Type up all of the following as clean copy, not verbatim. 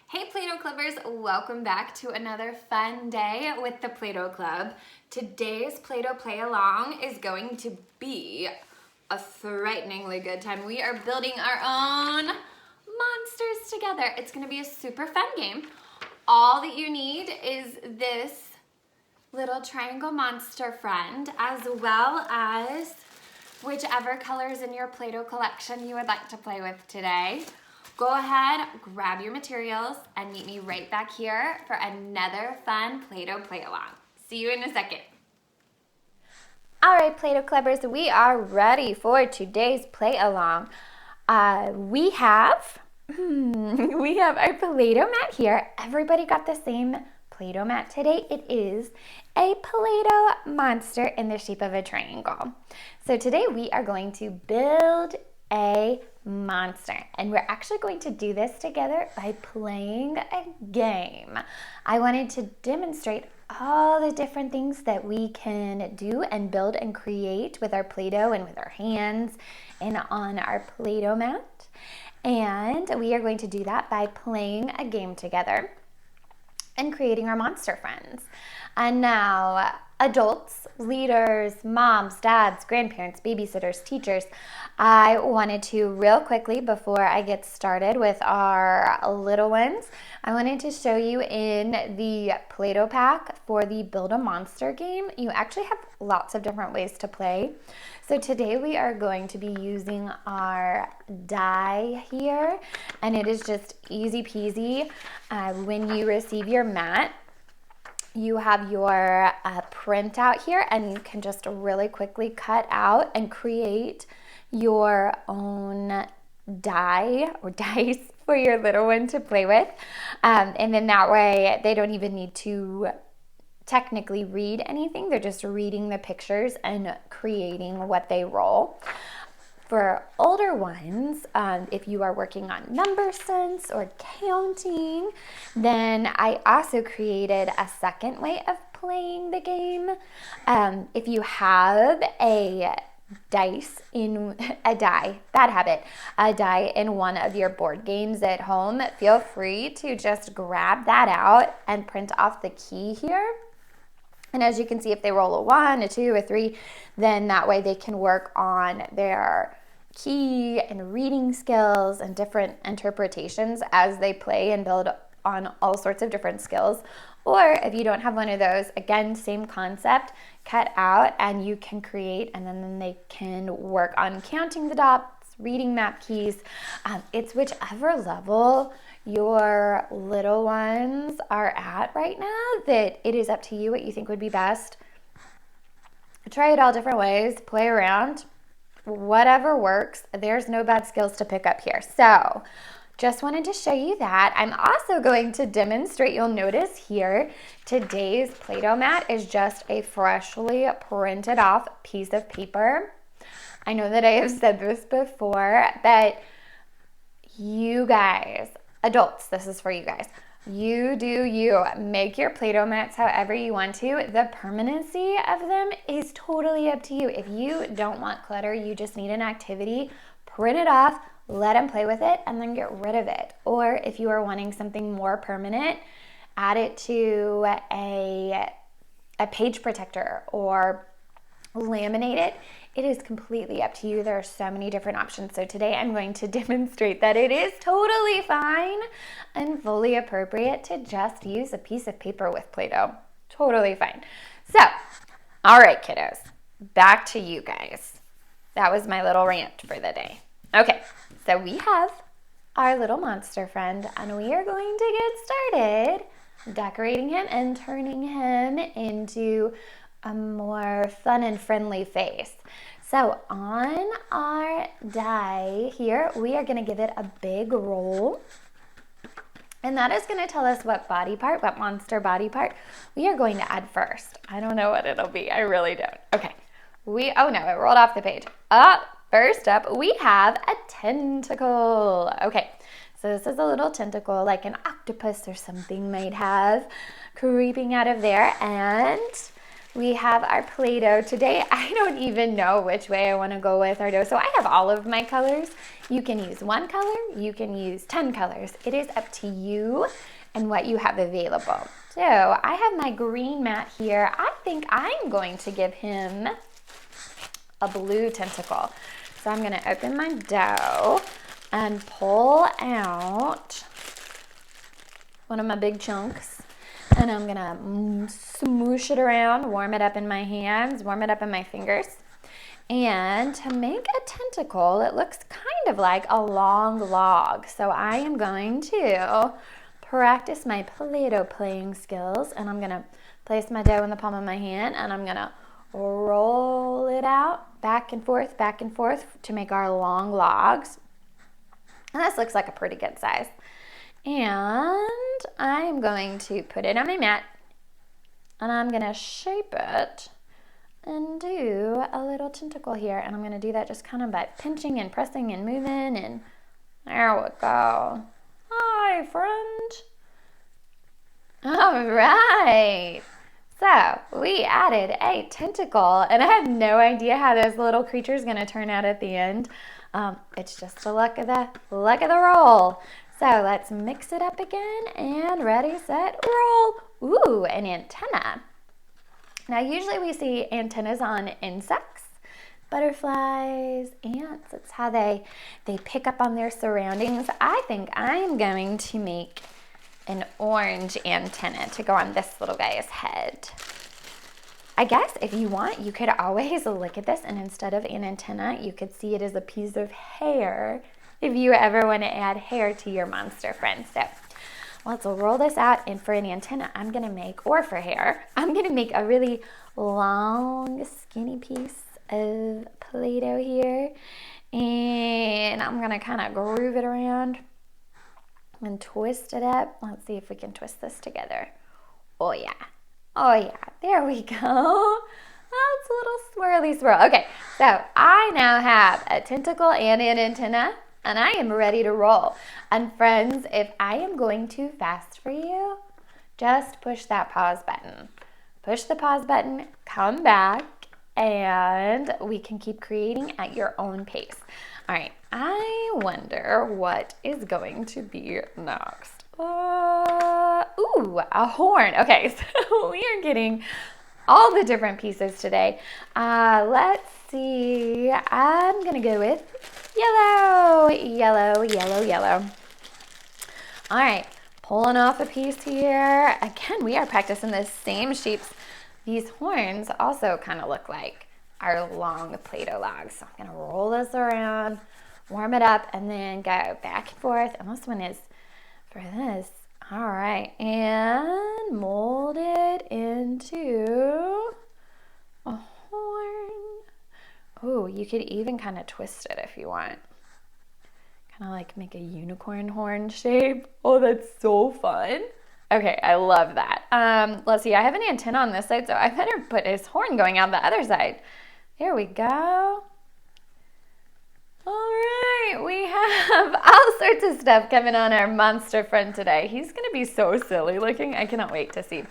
Hey Play-Doh Clubbers, welcome back to another fun day with the Play-Doh Club. Today's Play-Doh Play Along is going to be a frighteningly good time. We are building our own monsters together. It's going to be a super fun game. All that you need is this little triangle monster friend, as well as whichever colors in your Play-Doh collection you would like to play with today. Go ahead, grab your materials, and meet me right back here for another fun Play-Doh Play-Along. See you in a second. All right, Play-Doh Clubbers, we are ready for today's Play-Along. We have our Play-Doh mat here. Everybody got the same Play-Doh mat today. It is a Play-Doh monster in the shape of a triangle. So today we are going to build a monster, and we're actually going to do this together by playing a game. I wanted to demonstrate all the different things that we can do and build and create with our Play-Doh and with our hands and on our Play-Doh mat. And we are going to do that by playing a game together and creating our monster friends. And now, adults, leaders, moms, dads, grandparents, babysitters, teachers, I wanted to real quickly, before I get started with our little ones, I wanted to show you in the Play-Doh pack for the Build a Monster game. You actually have lots of different ways to play. So today we are going to be using our die here, and it is just easy peasy. When you receive your mat, you have your printout here, and you can just really quickly cut out and create your own die or dice for your little one to play with. And then that way they don't even need to technically read anything. They're just reading the pictures and creating what they roll. For older ones, if you are working on number sense or counting, then I also created a second way of playing the game. If you have a dice in a die, bad habit, a die in one of your board games at home, feel free to just grab that out and print off the key here. And as you can see, if they roll a 1, a 2, a 3, then that way they can work on their key and reading skills and different interpretations as they play and build on all sorts of different skills. Or if you don't have one of those, again, same concept, cut out and you can create, and then they can work on counting the dots, reading map keys. It's whichever level your little ones are at right now, that it is up to you what you think would be best. Try it all different ways, play around, whatever works. There's no bad skills to pick up here. So just wanted to show you that. I'm also going to demonstrate. You'll notice here, today's Play-Doh mat is just a freshly printed off piece of paper. I know that I have said this before, but you guys, adults, this is for you guys. You do you. Make your Play-Doh mats however you want to. The permanency of them is totally up to you. If you don't want clutter, you just need an activity, print it off, let them play with it, and then get rid of it. Or if you are wanting something more permanent, add it to a page protector or laminate it. It is completely up to you. There are so many different options. So today I'm going to demonstrate that it is totally fine and fully appropriate to just use a piece of paper with Play-Doh. Totally fine. So, all right, kiddos, back to you guys. That was my little rant for the day. Okay, so we have our little monster friend, and we are going to get started decorating him and turning him into a more fun and friendly face. So on our die here, we are going to give it a big roll. And that is going to tell us what body part, what monster body part we are going to add first. I don't know what it'll be. I really don't. Okay. Oh no, it rolled off the page. First up, we have a tentacle. Okay. So this is a little tentacle like an octopus or something might have creeping out of there. And we have our Play-Doh. Today, I don't even know which way I want to go with our dough. So I have all of my colors. You can use one color, you can use 10 colors. It is up to you and what you have available. So I have my green mat here. I think I'm going to give him a blue tentacle. So I'm gonna open my dough and pull out one of my big chunks. And I'm gonna smoosh it around, warm it up in my hands, warm it up in my fingers. And to make a tentacle, it looks kind of like a long log. So I am going to practice my Play-Doh playing skills, and I'm gonna place my dough in the palm of my hand, and I'm gonna roll it out back and forth to make our long logs. And this looks like a pretty good size. And I am going to put it on my mat, and I'm gonna shape it and do a little tentacle here. And I'm gonna do that just kind of by pinching and pressing and moving, and there we go. Hi, friend. All right. So we added a tentacle, and I have no idea how this little creature is gonna turn out at the end. It's just the luck of the roll. So let's mix it up again, and ready, set, roll. Ooh, an antenna. Now usually we see antennas on insects, butterflies, ants. It's how they pick up on their surroundings. I think I'm going to make an orange antenna to go on this little guy's head. I guess if you want, you could always look at this, and instead of an antenna, you could see it as a piece of hair if you ever want to add hair to your monster friend. So let's roll this out, and for an antenna, I'm gonna make, or for hair, I'm gonna make a really long, skinny piece of Play-Doh here, and I'm gonna kind of groove it around and twist it up. Let's see if we can twist this together. Oh yeah, there we go. Oh, it's a little swirly swirl. Okay, so I now have a tentacle and an antenna, and I am ready to roll. And friends, if I am going too fast for you, just push that pause button. Push the pause button, come back, and we can keep creating at your own pace. All right, I wonder what is going to be next. Ooh, a horn. Okay, so we are getting all the different pieces today. Let's see. I'm gonna go with yellow. All right, pulling off a piece here. Again, we are practicing the same shapes. These horns also kind of look like our long Play-Doh logs. So I'm gonna roll this around, warm it up, and then go back and forth. And this one is for this. All right, and mold it into a horn. Oh, you could even kind of twist it if you want. Kind of like make a unicorn horn shape. Oh, that's so fun. Okay, I love that. Let's see, I have an antenna on this side, so I better put his horn going out the other side. There we go. All right, we have all sorts of stuff coming on our monster friend today. He's gonna be so silly looking. I cannot wait to see.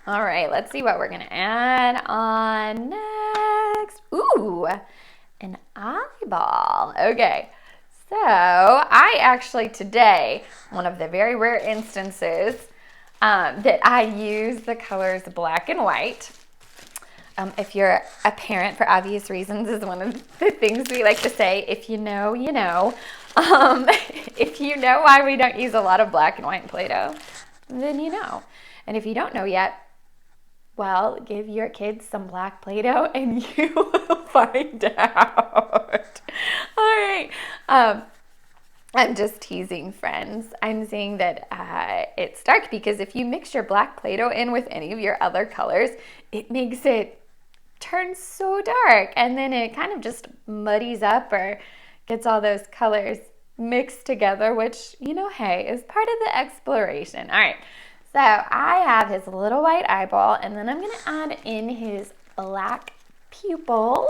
All right, let's see what we're gonna add on next. Ooh, an eyeball. Okay, so I actually today, one of the very rare instances that I use the colors black and white. If you're a parent, for obvious reasons, is one of the things we like to say. If you know, you know. If you know why we don't use a lot of black and white Play-Doh, then you know. And if you don't know yet, well, give your kids some black Play-Doh and you will find out. All right. I'm just teasing, friends. I'm saying that it's dark because if you mix your black Play-Doh in with any of your other colors, it makes it turn so dark, and then it kind of just muddies up or gets all those colors mixed together, which, you know, hey, is part of the exploration. All right, so I have his little white eyeball, and then I'm going to add in his black pupil.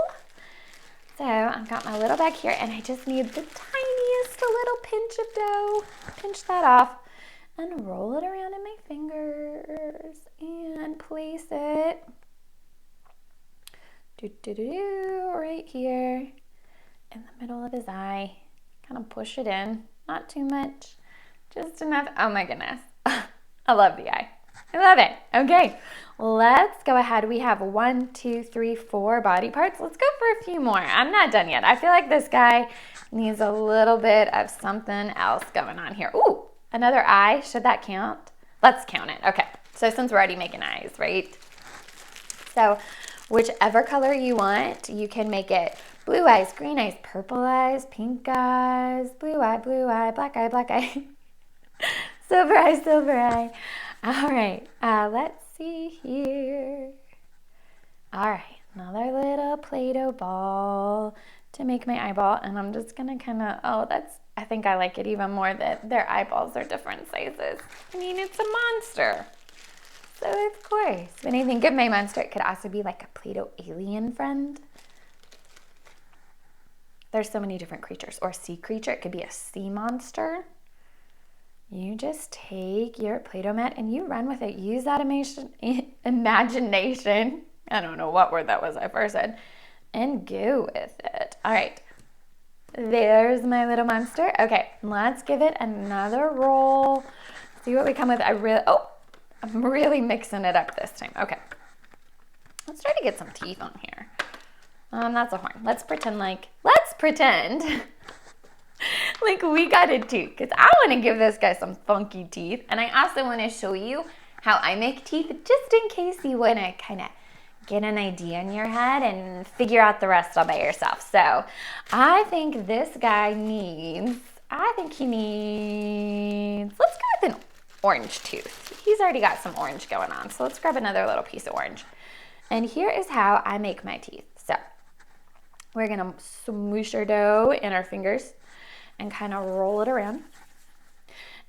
So I've got my little bag here, and I just need the tiniest little pinch of dough. Pinch that off and roll it around in my fingers and place it right here in the middle of his eye. Kind of push it in, not too much, just enough. Oh my goodness. I love the eye. I love it. Okay, let's go ahead. We have 1, 2, 3, 4 body parts. Let's go for a few more. I'm not done yet. I feel like this guy needs a little bit of something else going on here. Ooh, another eye. Should that count? Let's count it. Okay, so since we're already making eyes, right? So whichever color you want, you can make it blue eyes, green eyes, purple eyes, pink eyes, blue eye, black eye, black eye, silver eye, silver eye. All right, let's see here. All right, another little Play-Doh ball to make my eyeball, and I'm just gonna kind of, I think I like it even more that their eyeballs are different sizes. I mean, it's a monster. So of course, when I think of my monster, it could also be like a Play-Doh alien friend. There's so many different creatures. Or sea creature, it could be a sea monster. You just take your Play-Doh mat and you run with it. Use that imagination. I don't know what word that was I first said. And go with it. All right. There's my little monster. Okay, let's give it another roll. See what we come with. I'm really mixing it up this time. Okay. Let's try to get some teeth on here. That's a horn. Let's pretend like we got a tooth, because I want to give this guy some funky teeth. And I also want to show you how I make teeth, just in case you want to kind of get an idea in your head and figure out the rest all by yourself. So I think this guy needs, let's go with an orange tooth. He's already got some orange going on. So let's grab another little piece of orange. And here is how I make my teeth. So we're going to smoosh our dough in our fingers and kind of roll it around.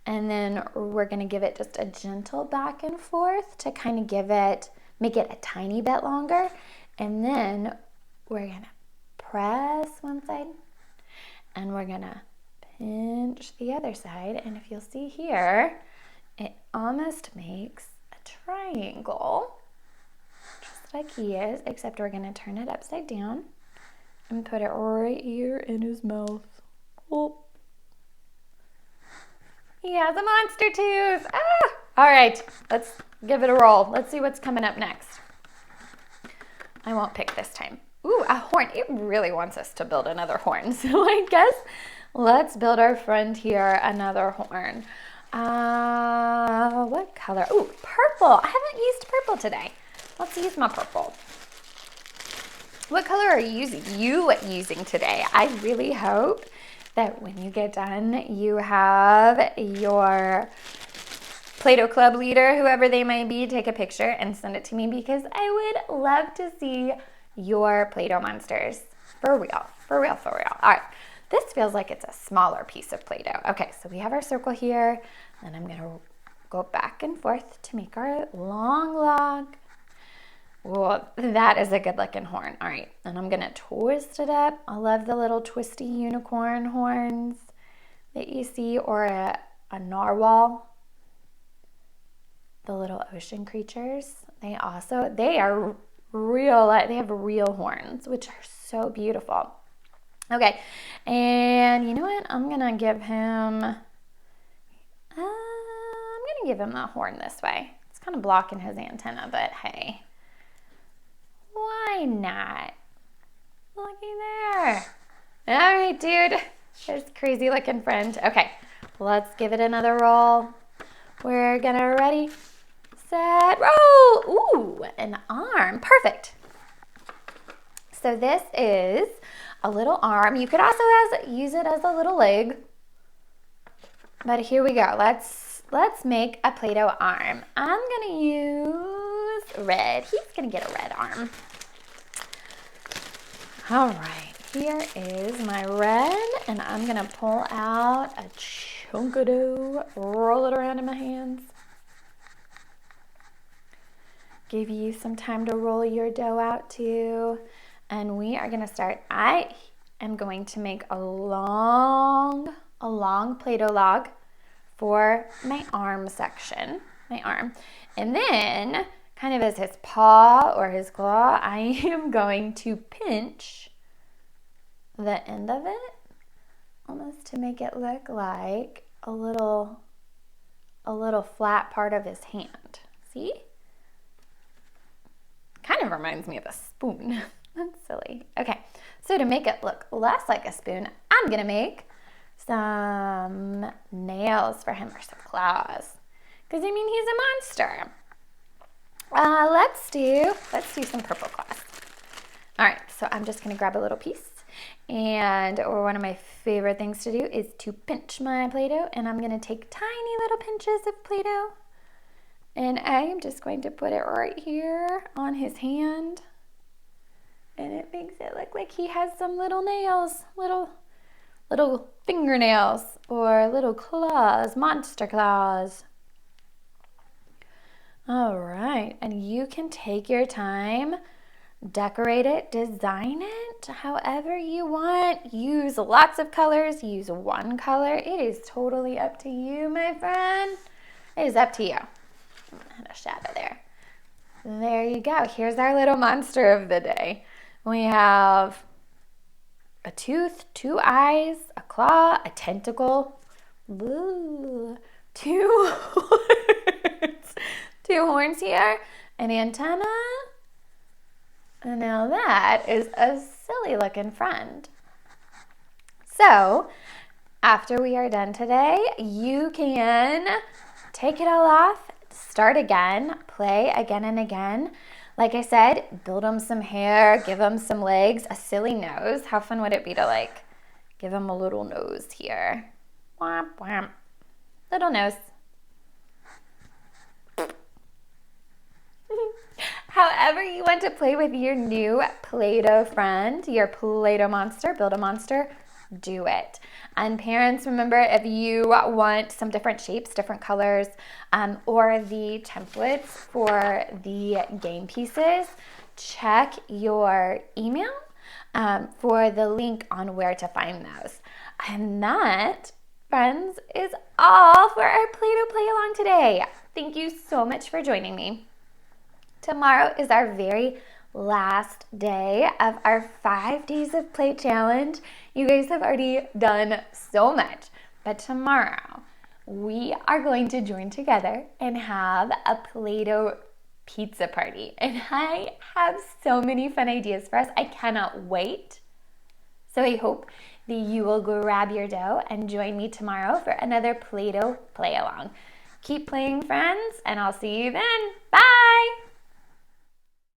And then we're going to give it just a gentle back and forth to kind of make it a tiny bit longer. And then we're going to press one side and we're going to pinch the other side. And if you'll see here, it almost makes a triangle, just like he is, except we're going to turn it upside down and put it right here in his mouth. Oh. He has a monster tooth. Ah! All right, let's give it a roll. Let's see what's coming up next. I won't pick this time. Ooh, a horn. It really wants us to build another horn. So I guess let's build our friend here another horn. What color? Ooh, purple. I haven't used purple today. Let's use my purple. What color are you using today? I really hope that when you get done, you have your Play-Doh club leader, whoever they might be, take a picture and send it to me, because I would love to see your Play-Doh monsters. For real, for real, for real. All right, this feels like it's a smaller piece of Play-Doh. Okay, so we have our circle here, and I'm gonna go back and forth to make our long log. Well, that is a good looking horn. All right, and I'm gonna twist it up. I love the little twisty unicorn horns that you see, or a narwhal. The little ocean creatures. They are real, they have real horns, which are so beautiful. Okay, and you know what? I'm gonna give him that horn this way. It's kind of blocking his antenna, but hey. Why not? Looky there. All right, dude. There's a crazy looking friend. Okay, let's give it another roll. We're gonna ready, set, roll. Ooh, an arm. Perfect. So this is a little arm. You could also use it as a little leg. But here we go. Let's make a Play-Doh arm. I'm gonna use red. He's gonna get a red arm. All right, here is my red, and I'm gonna pull out a chunk of dough, roll it around in my hands. Give you some time to roll your dough out too. And we are gonna start. I am going to make a long Play-Doh log for my arm section, my arm. And then kind of as his paw or his claw, I am going to pinch the end of it, almost to make it look like a little flat part of his hand. See? Kind of reminds me of a spoon. That's silly. Okay, so to make it look less like a spoon, I'm gonna make some nails for him, or some claws. Because I mean, he's a monster. Let's do some purple claws. All right, so I'm just gonna grab a little piece, and one of my favorite things to do is to pinch my Play-Doh, and I'm gonna take tiny little pinches of Play-Doh, and I am just going to put it right here on his hand, and it makes it look like he has some little nails, little fingernails, or little claws, monster claws. All right, and you can take your time, decorate it, design it however you want. Use lots of colors, use one color. It is totally up to you, my friend. It is up to you. And a shadow there. There you go. Here's our little monster of the day. We have a tooth, 2 eyes, a claw, a tentacle, ooh, 2 horns, 2 horns here, an antenna, and now that is a silly looking friend. So after we are done today, you can take it all off, start again, play again and again. Like I said, build them some hair, give them some legs, a silly nose. How fun would it be to like give them a little nose here? Womp womp. Little nose. However you want to play with your new Play-Doh friend, your Play-Doh monster, build a monster, do it. And parents, remember, if you want some different shapes, different colors, or the templates for the game pieces, check your email for the link on where to find those. And that, friends, is all for our Play-Doh play along today. Thank you so much for joining me. Tomorrow is our very last day of our 5 days of play challenge. You guys have already done so much, but tomorrow we are going to join together and have a Play-Doh pizza party. And I have so many fun ideas for us. I cannot wait. So I hope that you will grab your dough and join me tomorrow for another Play-Doh play along. Keep playing, friends, and I'll see you then. Bye!